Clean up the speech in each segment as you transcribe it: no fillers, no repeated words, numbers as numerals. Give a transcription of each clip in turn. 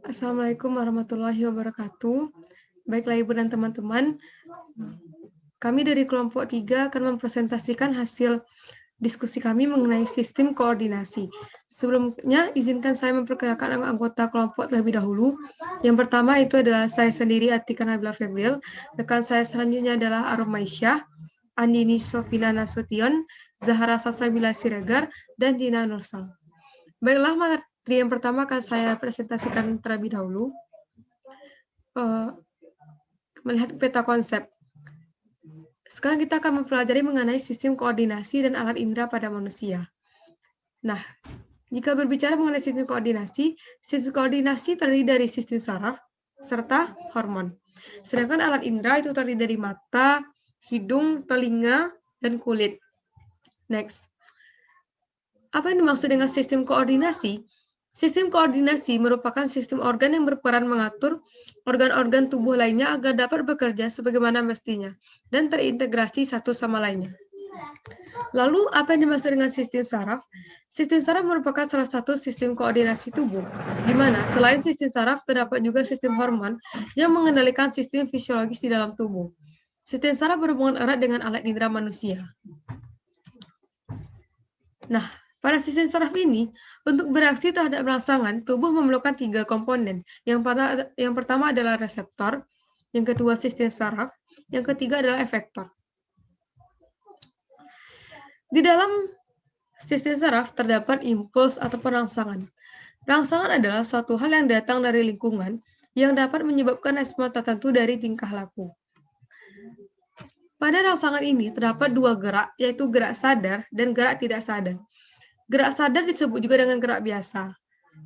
Assalamualaikum warahmatullahi wabarakatuh. Baiklah Ibu dan teman-teman, kami dari kelompok 3 akan mempresentasikan hasil diskusi kami mengenai sistem koordinasi. Sebelumnya, izinkan saya memperkenalkan anggota kelompok terlebih dahulu. Yang pertama itu adalah saya sendiri, Atika Nabila Febril. Rekan saya selanjutnya adalah Arum Maisyah, Andini Sofina Nasution, Zahra Salsabila Siregar, dan Dina Nursal. Baiklah, materi yang pertama akan saya presentasikan terlebih dahulu. Melihat peta konsep. Sekarang kita akan mempelajari mengenai sistem koordinasi dan alat indera pada manusia. Nah, jika berbicara mengenai sistem koordinasi terdiri dari sistem saraf serta hormon. Sedangkan alat indera itu terdiri dari mata, hidung, telinga, dan kulit. Next. Apa yang dimaksud dengan sistem koordinasi? Sistem koordinasi merupakan sistem organ yang berperan mengatur organ-organ tubuh lainnya agar dapat bekerja sebagaimana mestinya dan terintegrasi satu sama lainnya. Lalu, apa yang dimaksud dengan sistem saraf? Sistem saraf merupakan salah satu sistem koordinasi tubuh, di mana selain sistem saraf terdapat juga sistem hormon yang mengendalikan sistem fisiologis di dalam tubuh. Sistem saraf berhubungan erat dengan alat indera manusia. Nah, pada sistem saraf ini, untuk bereaksi terhadap rangsangan, tubuh memerlukan 3 komponen. Yang pertama adalah reseptor, yang kedua sistem saraf, yang ketiga adalah efektor. Di dalam sistem saraf terdapat impuls atau rangsangan. Rangsangan adalah suatu hal yang datang dari lingkungan yang dapat menyebabkan respon tertentu dari tingkah laku. Pada rangsangan ini terdapat 2 gerak, yaitu gerak sadar dan gerak tidak sadar. Gerak sadar disebut juga dengan gerak biasa.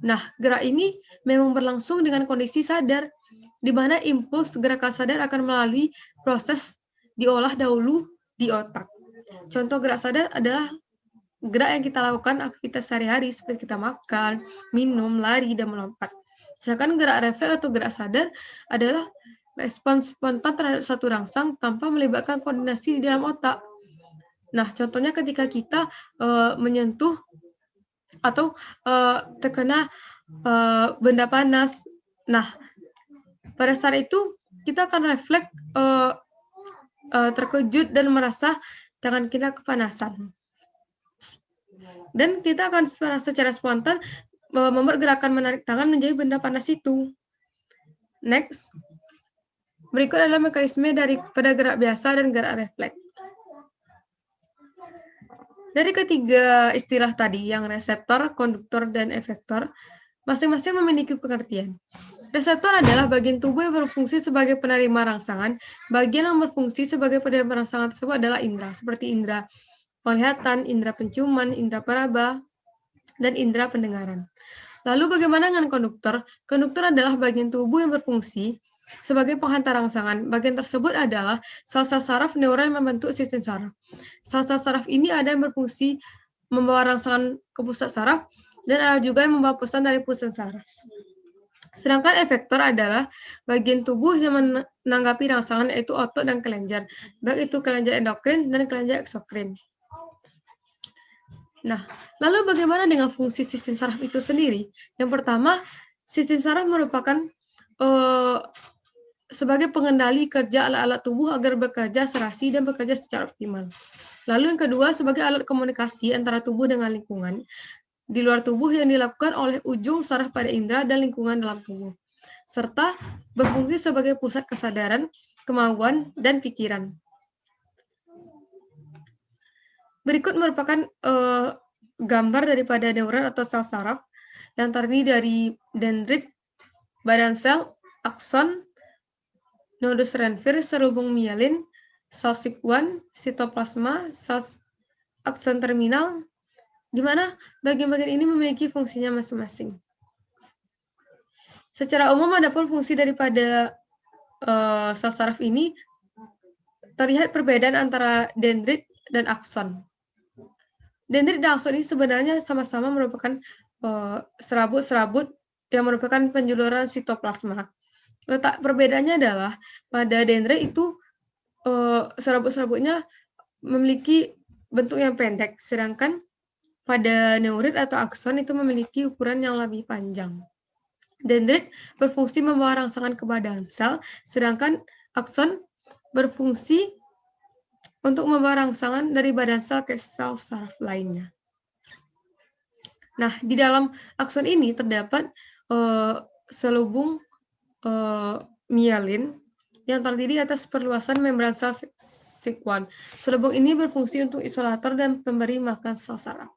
Nah, gerak ini memang berlangsung dengan kondisi sadar, di mana impuls gerakan sadar akan melalui proses diolah dahulu di otak. Contoh gerak sadar adalah gerak yang kita lakukan aktivitas sehari-hari, seperti kita makan, minum, lari, dan melompat. Sedangkan gerak refleks atau gerak sadar adalah respons spontan terhadap satu rangsang tanpa melibatkan koordinasi di dalam otak. Nah, contohnya ketika kita menyentuh atau terkena benda panas. Nah, pada saat itu kita akan refleks terkejut dan merasa tangan kita kepanasan. Dan kita akan secara spontan membuat gerakan menarik tangan menjadi benda panas itu. Next. Berikut adalah mekanisme daripada gerak biasa dan gerak refleks. Dari ketiga istilah tadi, yang reseptor, konduktor, dan efektor, masing-masing memiliki pengertian. Reseptor adalah bagian tubuh yang berfungsi sebagai penerima rangsangan. Bagian yang berfungsi sebagai penerima rangsangan tersebut adalah indera, seperti indera penglihatan, indera penciuman, indera peraba, dan indera pendengaran. Lalu bagaimana dengan konduktor? Konduktor adalah bagian tubuh yang berfungsi sebagai penghantar rangsangan. Bagian tersebut adalah sel-sel saraf neural yang membentuk sistem saraf. Sel-sel saraf ini ada yang berfungsi membawa rangsangan ke pusat saraf, dan ada juga yang membawa pesan dari pusat saraf. Sedangkan efektor adalah bagian tubuh yang menanggapi rangsangan, yaitu otot dan kelenjar, baik itu kelenjar endokrin dan kelenjar eksokrin. Nah, lalu bagaimana dengan fungsi sistem saraf itu sendiri? Yang pertama, sistem saraf merupakan sebagai pengendali kerja alat-alat tubuh agar bekerja serasi dan bekerja secara optimal. Lalu yang kedua, sebagai alat komunikasi antara tubuh dengan lingkungan di luar tubuh yang dilakukan oleh ujung saraf pada indera dan lingkungan dalam tubuh, serta berfungsi sebagai pusat kesadaran, kemauan, dan pikiran. Berikut merupakan gambar daripada neuron atau sel saraf yang terdiri dari dendrit, badan sel, akson, nodus Renvir, serubung mielin, sel sikuan, sitoplasma, sel akson terminal, di mana bagian-bagian ini memiliki fungsinya masing-masing. Secara umum, adapun fungsi daripada sel saraf ini terlihat perbedaan antara dendrit dan akson. Dendrit dan akson ini sebenarnya sama-sama merupakan serabut-serabut yang merupakan penjuluran sitoplasma. Letak perbedaannya adalah pada dendrit itu serabut-serabutnya memiliki bentuk yang pendek, sedangkan pada neurit atau akson itu memiliki ukuran yang lebih panjang. Dendrit berfungsi membawa rangsangan ke badan sel, sedangkan akson berfungsi untuk membawa rangsangan dari badan sel ke sel saraf lainnya. Nah, di dalam akson ini terdapat selubung mielin yang terdiri atas perluasan membran sel Siquan. Selubung ini berfungsi untuk isolator dan pemberi makan sel saraf.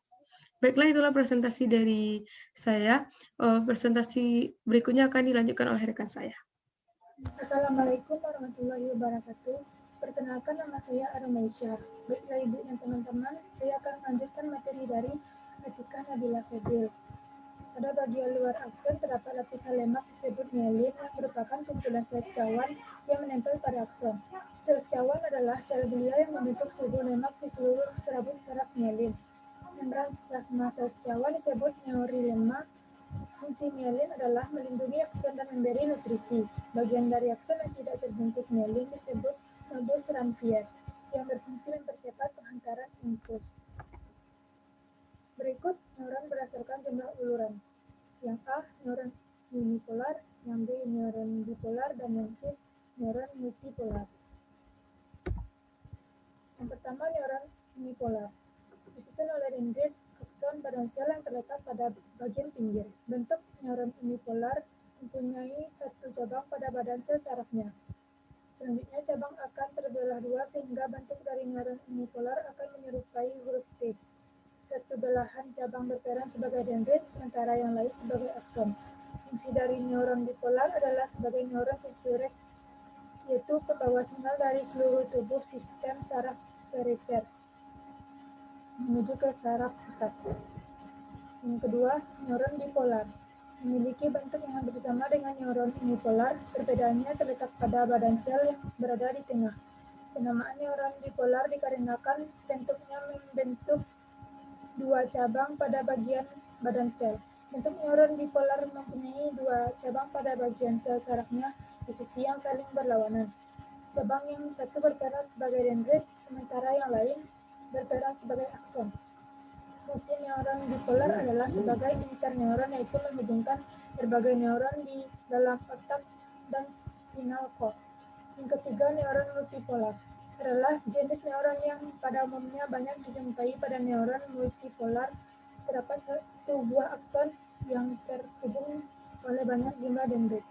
Baiklah, itulah presentasi dari saya. Presentasi berikutnya akan dilanjutkan oleh rekan saya. Assalamualaikum warahmatullahi wabarakatuh. Perkenalkan, nama saya Arumaisyah. Baiklah Ibu dan teman-teman, saya akan melanjutkan materi dari Atika Nabila Fadil. Pada bagian luar akson terdapat lapisan lemak disebut mielin yang merupakan kumpulan sel cawan yang menempel pada akson. Sel cawan adalah sel belia yang membentuk selubung lemak di seluruh serabut saraf mielin. Membran plasma sel cawan disebut neurilema. Fungsi mielin adalah melindungi akson dan memberi nutrisi. Bagian dari akson yang tidak terbungkus mielin disebut nodus Ranvier, yang berfungsi mempercepat penghantaran impuls. Berikut neuron berdasarkan jumlah uluran. Yang A, neuron unipolar, yang B, neuron bipolar, dan yang C, neuron multipolar. Yang pertama, neuron unipolar. Disusun oleh dendrit akson badan sel yang terletak pada bagian pinggir. Bentuk neuron unipolar mempunyai satu cabang pada badan sel sarafnya. Selanjutnya, cabang akan terbelah dua sehingga bentuk dari neuron unipolar akan menyerupai huruf T. Satu belahan cabang berperan sebagai dendrit, sementara yang lain sebagai akson. Fungsi dari neuron bipolar adalah sebagai neuron sensorik, yaitu pembawa sinyal dari seluruh tubuh sistem saraf perifer menuju ke saraf pusat. Yang kedua, neuron bipolar memiliki bentuk yang hampir sama dengan neuron unipolar. Perbedaannya terletak pada badan sel yang berada di tengah. Penamaan neuron bipolar dikarenakan bentuknya membentuk dua cabang pada bagian badan sel. Bentuk neuron bipolar mempunyai dua cabang pada bagian sel sarafnya di sisi yang saling berlawanan. Cabang yang satu berperan sebagai dendrit, sementara yang lain berperan sebagai akson. Fungsi neuron bipolar adalah sebagai interneuron, yaitu menghubungkan berbagai neuron di dalam otak dan spinal cord. Yang ketiga, neuron multipolar adalah jenis neuron yang pada umumnya banyak dijumpai pada neuron multipolar. Terdapat satu buah akson yang terhubung oleh banyak jumlah dendrit.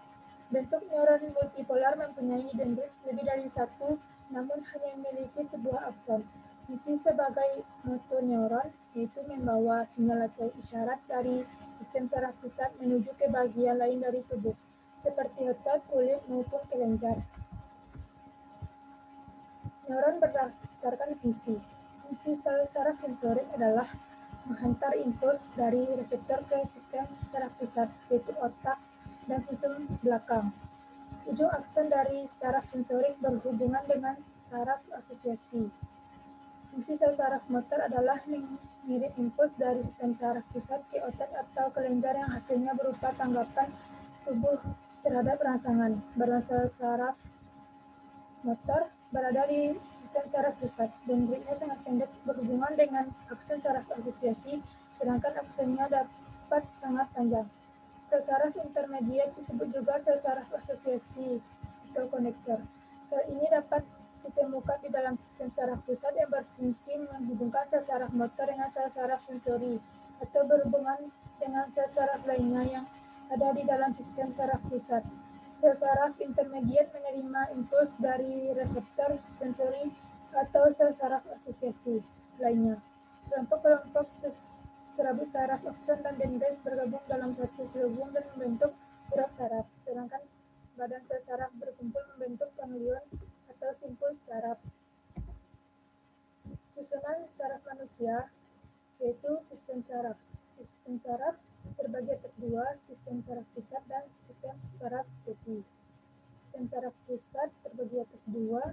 Bentuk neuron multipolar mempunyai dendrit lebih dari satu, namun hanya memiliki sebuah akson. Fungsi sebagai motoneuron, yaitu membawa sinyal atau isyarat dari sistem saraf pusat menuju ke bagian lain dari tubuh, seperti otot, kulit, maupun kelenjar. Neuron berdasarkan fungsi. Fungsi sel saraf sensorik adalah menghantar impuls dari reseptor ke sistem saraf pusat, yaitu otak dan sistem belakang. Ujung akson dari saraf sensorik berhubungan dengan saraf asosiasi. Fungsi sel saraf motor adalah mengirim impuls dari sistem saraf pusat ke otot atau kelenjar yang hasilnya berupa tanggapan tubuh terhadap rangsangan. Badan sel saraf motor berada di sistem saraf pusat. Dendritnya sangat pendek berhubungan dengan akson saraf asosiasi, sedangkan aksonnya dapat sangat panjang. Sel saraf intermediat disebut juga sel saraf asosiasi atau konektor. Sel ini dapat ditemukan di dalam sistem saraf pusat yang berfungsi menghubungkan sel saraf motor dengan sel saraf sensori, atau berhubungan dengan sel saraf lainnya yang ada di dalam sistem saraf pusat. Sel saraf intermediat menerima impuls dari reseptor sensori atau sel saraf asosiasi lainnya. Kelompok-kelompok serabut saraf akson dan dendrit bergabung dalam satu selubung dan membentuk urat saraf, sedangkan badan sel saraf berkumpul membentuk ganglion atau simpul saraf. Susunan saraf manusia yaitu sistem saraf. Sistem saraf terbagi atas dua, sistem saraf pusat dan sistem saraf tepi. Sistem saraf pusat terbagi atas dua,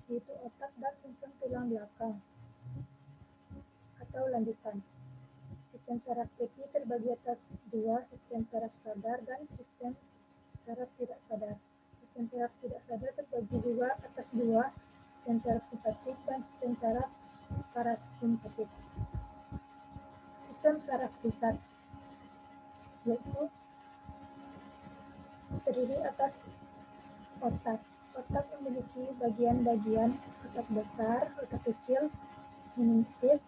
yaitu otak dan sumsum tulang belakang atau lanjutan. Sistem saraf tepi terbagi atas dua, sistem saraf sadar dan sistem saraf tidak sadar. Sistem saraf tidak sadar terbagi juga atas dua, sistem saraf simpatik dan sistem saraf parasimpatik. Sistem saraf pusat yaitu terdiri atas otak. Otak memiliki bagian-bagian otak besar, otak kecil, meninges,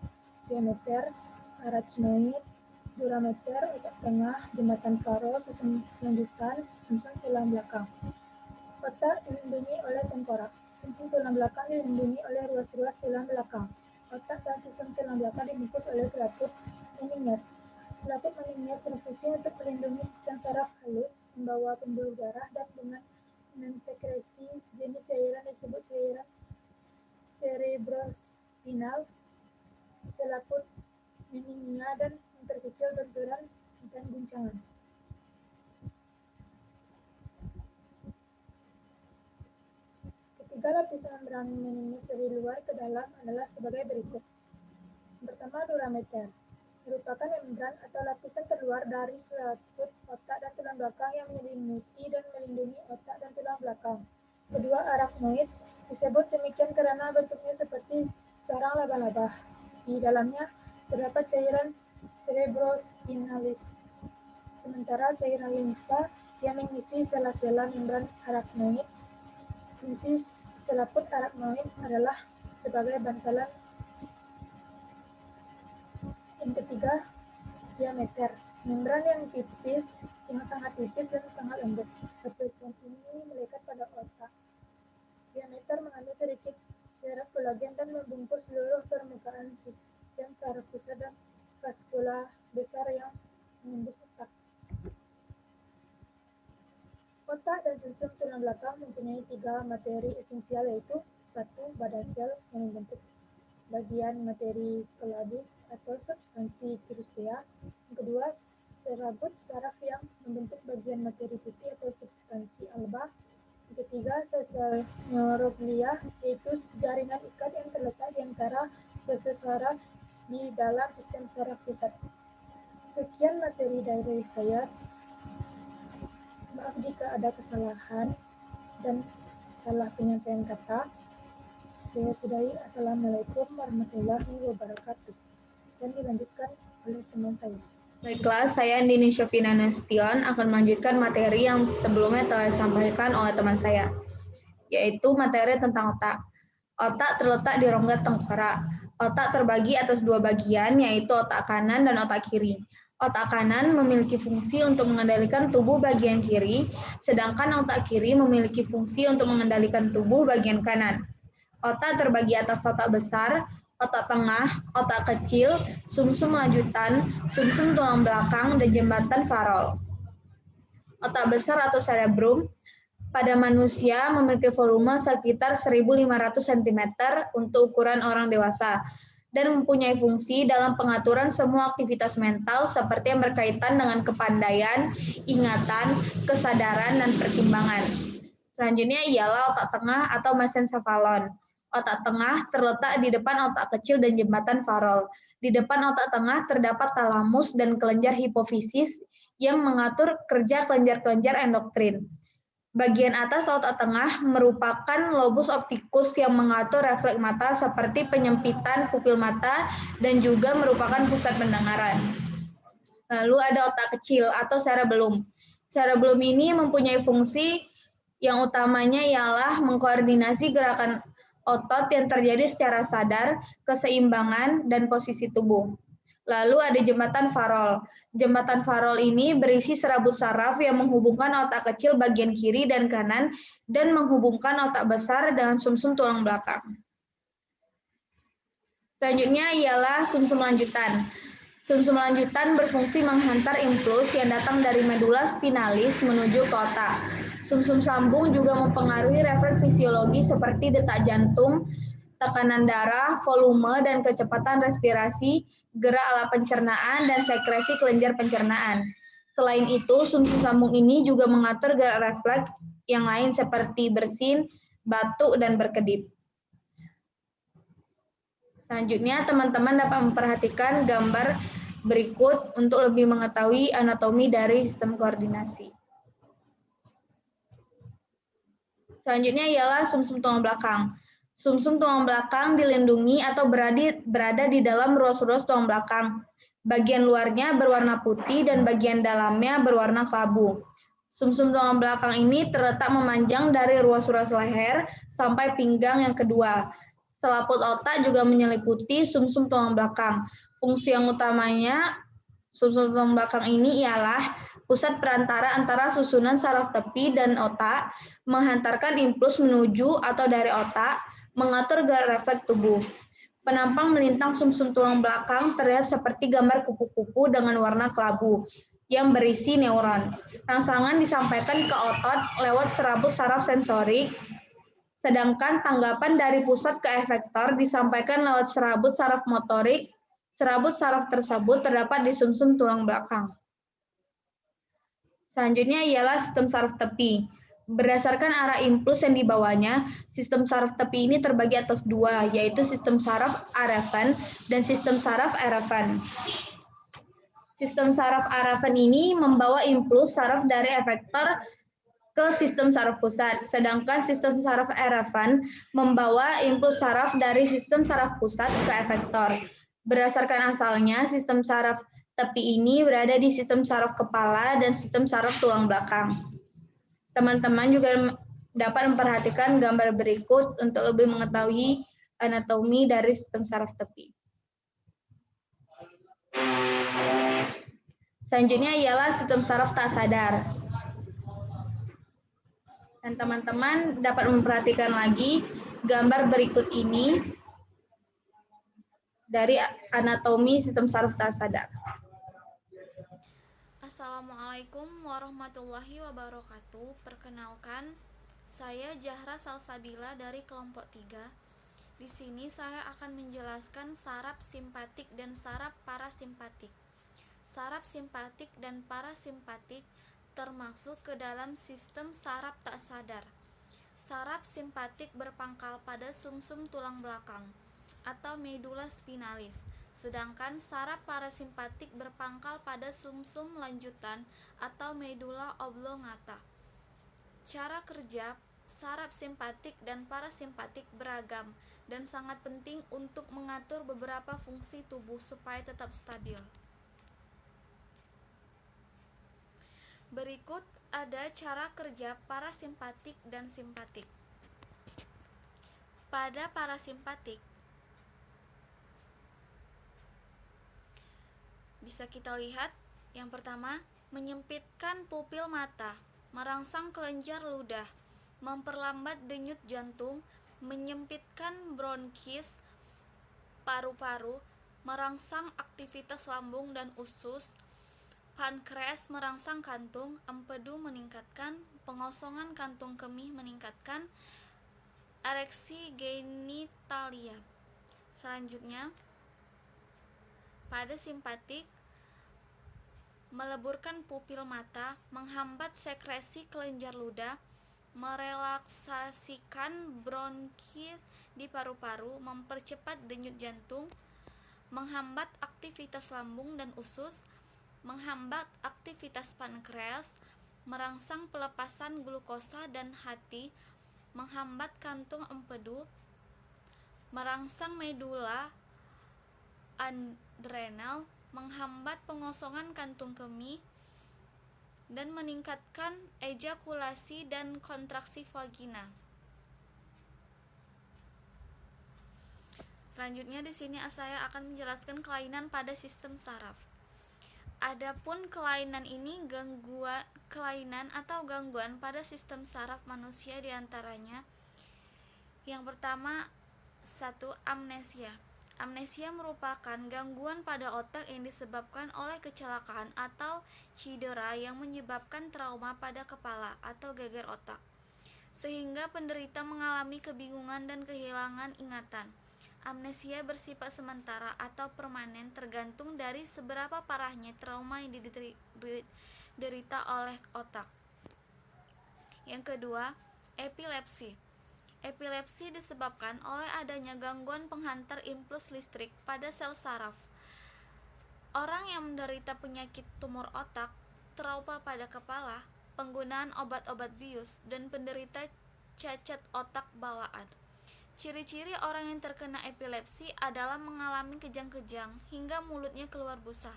diameter, arachnoid, durameter, otak tengah, jembatan faro, susun lanjutan, sumsum tulang belakang. Otak dilindungi oleh tengkorak. Sumsum tulang belakang dilindungi oleh ruas-ruas tulang belakang. Otak dan sumsum tulang belakang dibungkus oleh selaput meninges. Selaput meninges berfungsi untuk melindungi sistem saraf halus, membawa pembuluh darah, dan dengan mensekresi sejenis cairan disebut cairan cerebrospinal. Selaput meningia dan memperkecil benturan dan guncangan. Ketiga lapisan membran meninges dari luar ke dalam adalah sebagai berikut. Yang pertama, durameter merupakan membran atau lapisan terluar dari selaput otak dan tulang belakang yang menyelimuti dan melindungi otak dan tulang belakang. Kedua, arachnoid disebut demikian karena bentuknya seperti sarang laba-laba. Di dalamnya terdapat cairan cerebrospinalis, sementara cairan limfa yang mengisi sela-sela membran arachnoid. Fungsi selaput arachnoid adalah sebagai bantalan. Yang ketiga, diameter. Membran yang sangat tipis dan sangat lembut. Lapisan ini melekat pada otak. Diameter mengandung sedikit saraf kolagen dan membungkus seluruh permukaan sistem saraf pusat dan vaskula besar yang menembus otak. Otak dan sumsum tulang belakang mempunyai 3 materi esensial, yaitu 1. Badan sel yang membentuk bagian materi kelabu atau substansi kristea. Yang kedua, serabut saraf yang membentuk bagian materi putih atau substansi alba. Yang ketiga, sel neuroglia, yaitu jaringan ikat yang terletak di antara sel saraf di dalam sistem saraf pusat. Sekian materi dari saya. Maaf jika ada kesalahan dan salah penyampaian kata. Saya sudahi. Assalamualaikum warahmatullahi wabarakatuh. Dan dilanjutkan oleh teman saya. Baiklah, saya Andini Syafina Nasution akan melanjutkan materi yang sebelumnya telah disampaikan oleh teman saya, yaitu materi tentang otak. Otak terletak di rongga tengkorak. Otak terbagi atas 2 bagian, yaitu otak kanan dan otak kiri. Otak kanan memiliki fungsi untuk mengendalikan tubuh bagian kiri, sedangkan otak kiri memiliki fungsi untuk mengendalikan tubuh bagian kanan. Otak terbagi atas otak besar, otak tengah, otak kecil, sumsum lanjutan, sumsum tulang belakang, dan jembatan farol. Otak besar atau cerebrum pada manusia memiliki volume sekitar 1.500 cm untuk ukuran orang dewasa dan mempunyai fungsi dalam pengaturan semua aktivitas mental seperti yang berkaitan dengan kepandaian, ingatan, kesadaran, dan pertimbangan. Selanjutnya ialah otak tengah atau mesencephalon. Otak tengah terletak di depan otak kecil dan jembatan farol. Di depan otak tengah terdapat talamus dan kelenjar hipofisis yang mengatur kerja kelenjar-kelenjar endokrin. Bagian atas otak tengah merupakan lobus optikus yang mengatur refleks mata seperti penyempitan pupil mata dan juga merupakan pusat pendengaran. Lalu ada otak kecil atau cerebellum. Cerebellum ini mempunyai fungsi yang utamanya ialah mengkoordinasi gerakan otot yang terjadi secara sadar, keseimbangan, dan posisi tubuh. Lalu ada jembatan farol. Jembatan farol ini berisi serabut saraf yang menghubungkan otak kecil bagian kiri dan kanan dan menghubungkan otak besar dengan sumsum tulang belakang. Selanjutnya ialah sumsum lanjutan. Sumsum lanjutan berfungsi menghantar impuls yang datang dari medula spinalis menuju ke otak. Sumsum sambung juga mempengaruhi refleks fisiologi seperti detak jantung, tekanan darah, volume, dan kecepatan respirasi, gerak alat pencernaan, dan sekresi kelenjar pencernaan. Selain itu, sumsum sambung ini juga mengatur gerak refleks yang lain seperti bersin, batuk, dan berkedip. Selanjutnya, teman-teman dapat memperhatikan gambar berikut untuk lebih mengetahui anatomi dari sistem koordinasi. Selanjutnya ialah sumsum tulang belakang. Sumsum tulang belakang dilindungi atau berada di dalam ruas-ruas tulang belakang. Bagian luarnya berwarna putih dan bagian dalamnya berwarna kelabu. Sumsum tulang belakang ini terletak memanjang dari ruas-ruas leher sampai pinggang yang kedua. Selaput otak juga menyeliputi sumsum tulang belakang. Fungsi yang utamanya sumsum tulang belakang ini ialah pusat perantara antara susunan saraf tepi dan otak, menghantarkan impuls menuju atau dari otak, mengatur gerak refleks tubuh. Penampang melintang sumsum tulang belakang terlihat seperti gambar kupu-kupu dengan warna kelabu yang berisi neuron. Rangsangan disampaikan ke otot lewat serabut saraf sensorik, sedangkan tanggapan dari pusat ke efektor disampaikan lewat serabut saraf motorik. Serabut saraf tersebut terdapat di sumsum tulang belakang. Selanjutnya ialah sistem saraf tepi. Berdasarkan arah impuls yang dibawanya, sistem saraf tepi ini terbagi atas dua, yaitu sistem saraf Arefan dan sistem saraf Arefan. Sistem saraf Arefan ini membawa impuls saraf dari efektor ke sistem saraf pusat, sedangkan sistem saraf Arefan membawa impuls saraf dari sistem saraf pusat ke efektor. Berdasarkan asalnya, sistem saraf tepi ini berada di sistem saraf kepala dan sistem saraf tulang belakang. Teman-teman juga dapat memperhatikan gambar berikut untuk lebih mengetahui anatomi dari sistem saraf tepi. Selanjutnya ialah sistem saraf tak sadar. Dan teman-teman dapat memperhatikan lagi gambar berikut ini dari anatomi sistem saraf tak sadar. Assalamualaikum warahmatullahi wabarakatuh. Perkenalkan, saya Jahra Salsabila dari kelompok 3. Di sini saya akan menjelaskan saraf simpatik dan saraf parasimpatik. Saraf simpatik dan parasimpatik termasuk ke dalam sistem saraf tak sadar. Saraf simpatik berpangkal pada sumsum tulang belakang atau medula spinalis, sedangkan saraf parasimpatik berpangkal pada sumsum lanjutan atau medula oblongata. Cara kerja saraf simpatik dan parasimpatik beragam dan sangat penting untuk mengatur beberapa fungsi tubuh supaya tetap stabil. Berikut ada cara kerja parasimpatik dan simpatik. Pada parasimpatik, bisa kita lihat yang pertama, menyempitkan pupil mata, merangsang kelenjar ludah, memperlambat denyut jantung, menyempitkan bronkis paru-paru, merangsang aktivitas lambung dan usus, pankreas merangsang kantung, empedu meningkatkan, pengosongan kantung kemih meningkatkan, ereksi genitalia. Selanjutnya, pada simpatik, meleburkan pupil mata, menghambat sekresi kelenjar ludah, merelaksasikan bronkis di paru-paru, mempercepat denyut jantung, menghambat aktivitas lambung dan usus, menghambat aktivitas pankreas, merangsang pelepasan glukosa dan hati, menghambat kantung empedu, merangsang medula adrenal, menghambat pengosongan kantung kemih, dan meningkatkan ejakulasi dan kontraksi vagina. Selanjutnya di sini saya akan menjelaskan kelainan pada sistem saraf. Adapun kelainan ini kelainan atau gangguan pada sistem saraf manusia diantaranya yang pertama, 1. Amnesia. Amnesia merupakan gangguan pada otak yang disebabkan oleh kecelakaan atau cedera yang menyebabkan trauma pada kepala atau geger otak, sehingga penderita mengalami kebingungan dan kehilangan ingatan. Amnesia bersifat sementara atau permanen tergantung dari seberapa parahnya trauma yang diderita oleh otak. Yang kedua, epilepsi. Epilepsi disebabkan oleh adanya gangguan penghantar impuls listrik pada sel saraf. Orang yang menderita penyakit tumor otak, trauma pada kepala, penggunaan obat-obat bius, dan penderita cacat otak bawaan. Ciri-ciri orang yang terkena epilepsi adalah mengalami kejang-kejang hingga mulutnya keluar busa.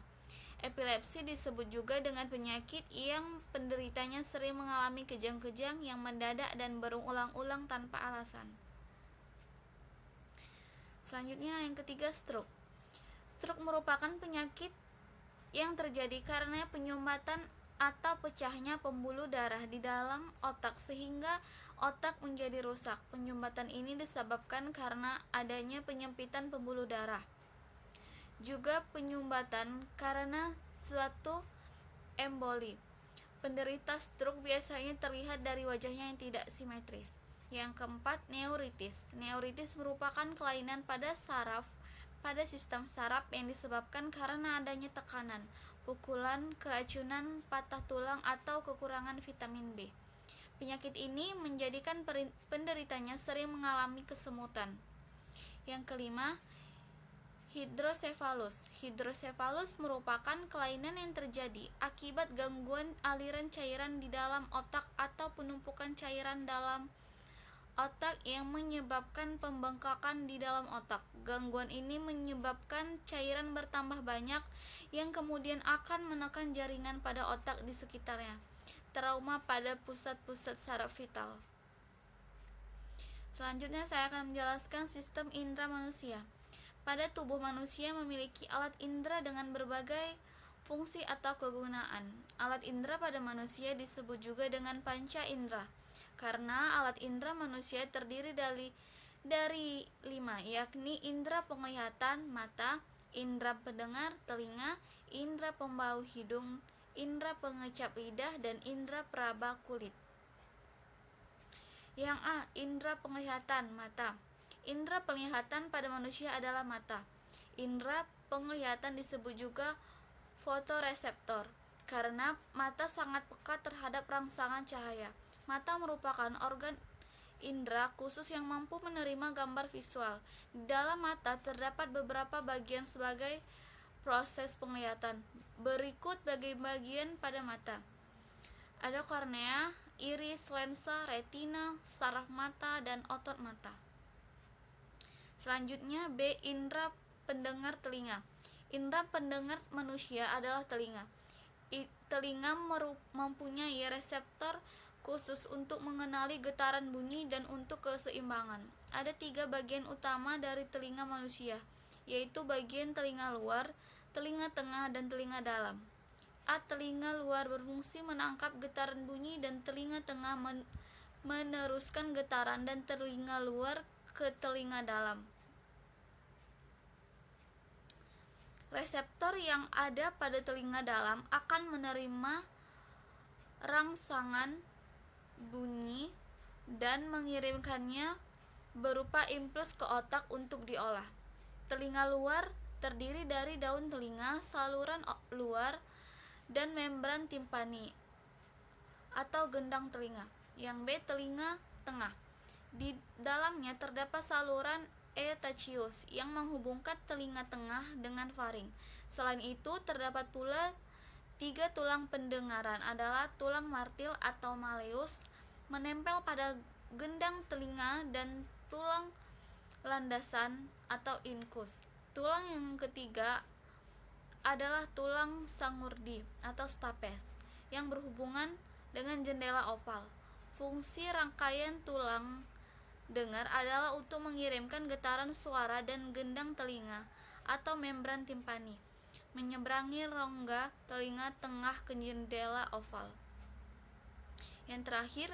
Epilepsi disebut juga dengan penyakit yang penderitanya sering mengalami kejang-kejang yang mendadak dan berulang-ulang tanpa alasan. Selanjutnya yang ketiga, stroke. Stroke merupakan penyakit yang terjadi karena penyumbatan atau pecahnya pembuluh darah di dalam otak sehingga otak menjadi rusak. Penyumbatan ini disebabkan karena adanya penyempitan pembuluh darah. Juga penyumbatan karena suatu emboli. Penderita stroke biasanya terlihat dari wajahnya yang tidak simetris. Yang keempat, neuritis. Neuritis merupakan kelainan pada saraf pada sistem saraf yang disebabkan karena adanya tekanan, pukulan, keracunan, patah tulang, atau kekurangan vitamin B. Penyakit ini menjadikan penderitanya sering mengalami kesemutan. Yang kelima, hidrosefalus. Hidrosefalus merupakan kelainan yang terjadi akibat gangguan aliran cairan di dalam otak atau penumpukan cairan dalam otak yang menyebabkan pembengkakan di dalam otak. Gangguan ini menyebabkan cairan bertambah banyak yang kemudian akan menekan jaringan pada otak di sekitarnya. Trauma pada pusat-pusat saraf vital. Selanjutnya saya akan menjelaskan sistem indera manusia. Pada tubuh manusia memiliki alat indera dengan berbagai fungsi atau kegunaan. Alat indera pada manusia disebut juga dengan panca indera, karena alat indera manusia terdiri dari 5, yakni indera penglihatan mata, indera pendengar telinga, indera pembau hidung, indera pengecap lidah, dan indera peraba kulit. Yang A, indera penglihatan mata. Indera penglihatan pada manusia adalah mata. Indera penglihatan disebut juga fotoreseptor karena mata sangat peka terhadap rangsangan cahaya. Mata merupakan organ indera khusus yang mampu menerima gambar visual. Di dalam mata terdapat beberapa bagian sebagai proses penglihatan. Berikut bagian pada mata. Ada kornea, iris, lensa, retina, saraf mata, dan otot mata. Selanjutnya B, indera pendengar telinga. Indera pendengar manusia adalah telinga. Telinga mempunyai reseptor khusus untuk mengenali getaran bunyi dan untuk keseimbangan. Ada 3 bagian utama dari telinga manusia, yaitu bagian telinga luar, telinga tengah, dan telinga dalam. A, telinga luar berfungsi menangkap getaran bunyi dan telinga tengah meneruskan getaran dan telinga luar ke telinga dalam. Reseptor yang ada pada telinga dalam akan menerima rangsangan bunyi dan mengirimkannya berupa impuls ke otak untuk diolah. Telinga luar terdiri dari daun telinga, saluran luar, dan membran timpani atau gendang telinga. Yang B, telinga tengah. Di dalamnya terdapat saluran Eustachius yang menghubungkan telinga tengah dengan faring. Selain itu, terdapat pula 3 tulang pendengaran adalah tulang martil atau malleus menempel pada gendang telinga dan tulang landasan atau incus. Tulang yang ketiga adalah tulang Sangurdi atau stapes yang berhubungan dengan jendela oval. Fungsi rangkaian tulang dengar adalah untuk mengirimkan getaran suara dan gendang telinga atau membran timpani menyeberangi rongga telinga tengah ke jendela oval. Yang terakhir,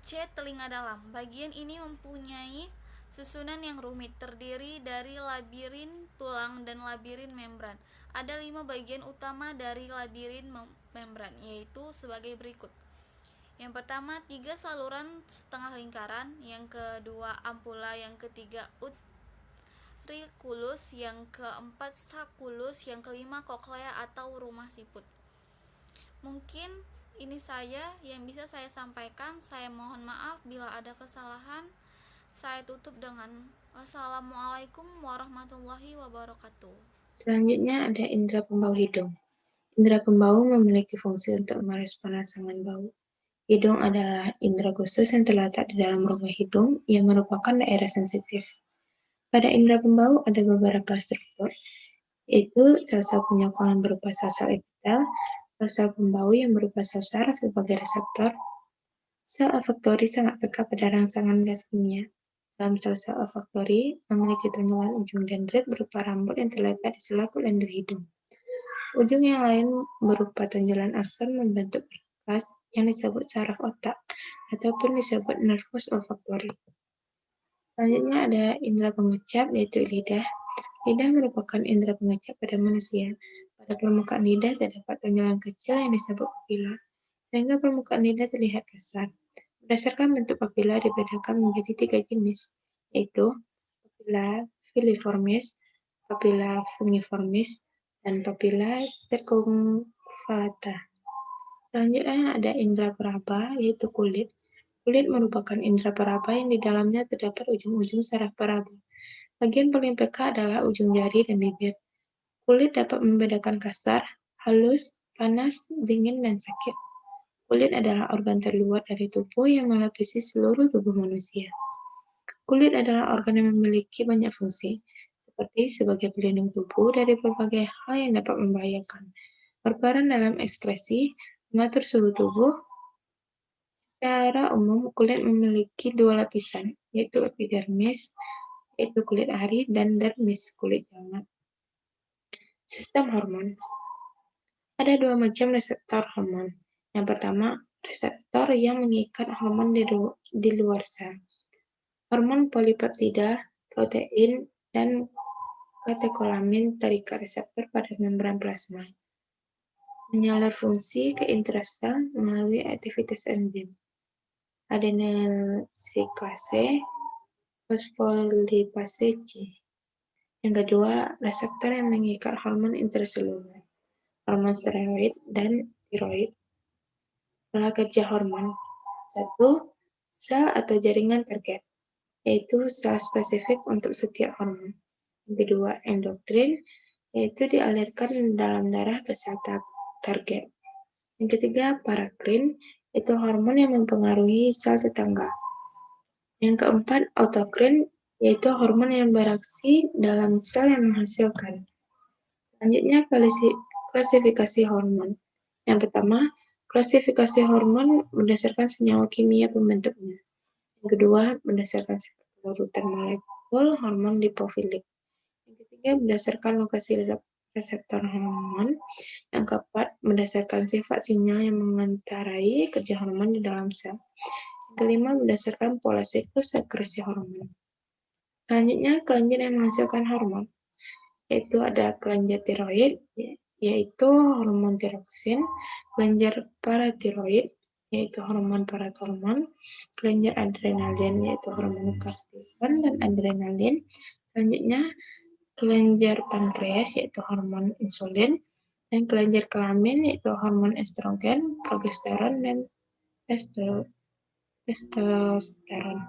C, telinga dalam. Bagian ini mempunyai susunan yang rumit, terdiri dari labirin tulang dan labirin membran. Ada 5 bagian utama dari labirin membran, yaitu sebagai berikut. Yang pertama, 3 saluran setengah lingkaran, yang kedua ampula, yang ketiga utriculus, yang keempat sacculus, yang kelima koklea atau rumah siput. Mungkin ini saja yang bisa saya sampaikan. Saya mohon maaf bila ada kesalahan. Saya tutup dengan wassalamualaikum warahmatullahi wabarakatuh. Selanjutnya ada indera pembau hidung. Indera pembau memiliki fungsi untuk merespon rangsangan bau. Hidung adalah indera khusus yang terletak di dalam rongga hidung yang merupakan daerah sensitif. Pada indera pembau ada beberapa struktur, yaitu sel-sel penyokongan berupa sel-sel epitel, sel-sel pembau yang berupa sel saraf sebagai reseptor. Sel olfaktori sangat peka pada rangsangan gas kimia. Dalam sel-sel olfaktori memiliki tonjolan ujung dendrit berupa rambut yang terletak di selaput lendir hidung. Ujung yang lain berupa tonjolan akson membentuk berkas yang disebut saraf otak ataupun disebut nervus olfaktori. Selanjutnya ada indera pengecap yaitu lidah. Lidah merupakan indera pengecap pada manusia. Pada permukaan lidah terdapat tonjolan kecil yang disebut papila, sehingga permukaan lidah terlihat kasar. Berdasarkan bentuk papila dibedakan menjadi 3 jenis, yaitu papila filiformis, papila fungiformis, dan papila circumvallata. Selanjutnya ada indera peraba, yaitu kulit. Kulit merupakan indera peraba yang di dalamnya terdapat ujung-ujung saraf peraba. Bagian paling peka adalah ujung jari dan bibir. Kulit dapat membedakan kasar, halus, panas, dingin, dan sakit. Kulit adalah organ terluar dari tubuh yang melapisi seluruh tubuh manusia. Kulit adalah organ yang memiliki banyak fungsi, seperti sebagai pelindung tubuh dari berbagai hal yang dapat membahayakan, berperan dalam ekskresi, mengatur suhu tubuh. Secara umum, kulit memiliki 2 lapisan, yaitu epidermis, yaitu kulit ari, dan dermis, kulit jangat. Sistem hormon. Ada 2 macam reseptor hormon. Yang pertama, reseptor yang mengikat hormon di luar sel. Hormon polipeptida, protein, dan katekolamin terikat reseptor pada membran plasma. Menyalur fungsi ke intrasel melalui aktivitas enzim. Adenylsiklase, fosfolipase C. Yang kedua, reseptor yang mengikat hormon intraseluler, hormon steroid dan tiroid. Pola kerja hormon. 1. Sel atau jaringan target, yaitu sel spesifik untuk setiap hormon. Yang kedua, endokrin, yaitu dialirkan dalam darah ke sel target. Yang ketiga, parakrin, yaitu hormon yang mempengaruhi sel tetangga. Yang keempat, autokrin, yaitu hormon yang beraksi dalam sel yang menghasilkan. Selanjutnya, klasifikasi hormon. Yang pertama, klasifikasi hormon berdasarkan senyawa kimia pembentuknya. Yang kedua, berdasarkan sifat urutan molekul hormon lipofilik. Yang ketiga, berdasarkan lokasi reseptor hormon. Yang keempat, berdasarkan sifat sinyal yang mengantarai kerja hormon di dalam sel. Yang kelima, berdasarkan pola siklus sekresi hormon. Selanjutnya, kelenjar yang menghasilkan hormon, yaitu ada kelenjar tiroid, yaitu hormon tiroksin, kelenjar paratiroid, yaitu hormon paratormon, kelenjar adrenalin, yaitu hormon kortison dan adrenalin. Selanjutnya, kelenjar pankreas, yaitu hormon insulin, dan kelenjar kelamin, yaitu hormon estrogen, progesteron, dan testosteron.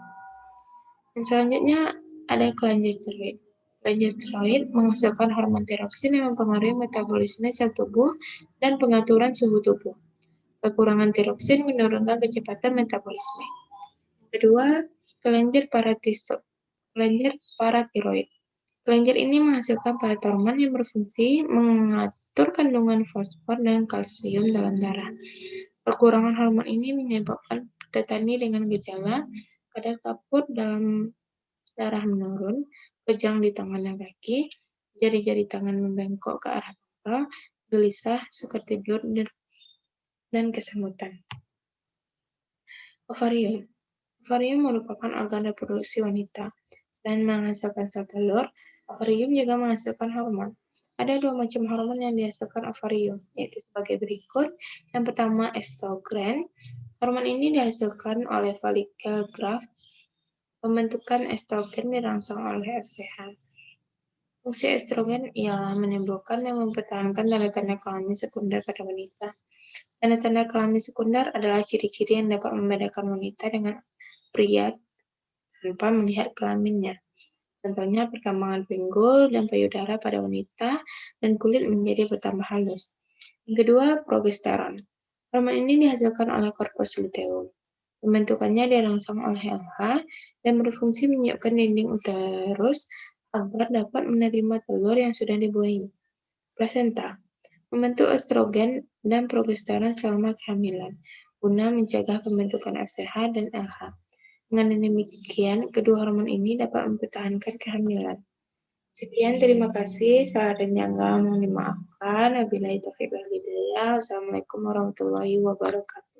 Dan selanjutnya ada kelenjar tiroid. Kelenjar tiroid menghasilkan hormon tiroksin yang mempengaruhi metabolisme sel tubuh dan pengaturan suhu tubuh. Kekurangan tiroksin menurunkan kecepatan metabolisme. Kedua, kelenjar paratiroid. Kelenjar ini menghasilkan paratormon yang berfungsi mengatur kandungan fosfor dan kalsium dalam darah. Kekurangan hormon ini menyebabkan petani dengan gejala kadar kapur dalam darah menurun, kejang di tangan dan kaki, jari-jari tangan membengkok ke arah pangkal, gelisah, sukar tidur, dan kesemutan. Ovarium. Ovarium merupakan organ reproduksi wanita. Selain menghasilkan sel telur, ovarium juga menghasilkan hormon. Ada 2 macam hormon yang dihasilkan ovarium, yaitu sebagai berikut. Yang pertama, estrogen. Hormon ini dihasilkan oleh follicle growth. Pembentukan estrogen dirangsang oleh FSH. Fungsi estrogen ialah menimbulkan dan mempertahankan tanda-tanda kelamin sekunder pada wanita. Tanda-tanda kelamin sekunder adalah ciri-ciri yang dapat membedakan wanita dengan pria tanpa melihat kelaminnya. Contohnya perkembangan pinggul dan payudara pada wanita dan kulit menjadi bertambah halus. Yang kedua, progesteron. Hormon ini dihasilkan oleh korpus luteum. Pembentukannya dirangsang oleh LH dan berfungsi menyiapkan dinding uterus agar dapat menerima telur yang sudah dibuahi. Plasenta membentuk estrogen dan progesteron selama kehamilan, guna mencegah pembentukan FSH dan LH. Dengan demikian, kedua hormon ini dapat mempertahankan kehamilan. Sekian, terima kasih. Salah dan janggal mohon dimaafkan. Wabillahi taufiq wal hidayah. Wassalamualaikum warahmatullahi wabarakatuh.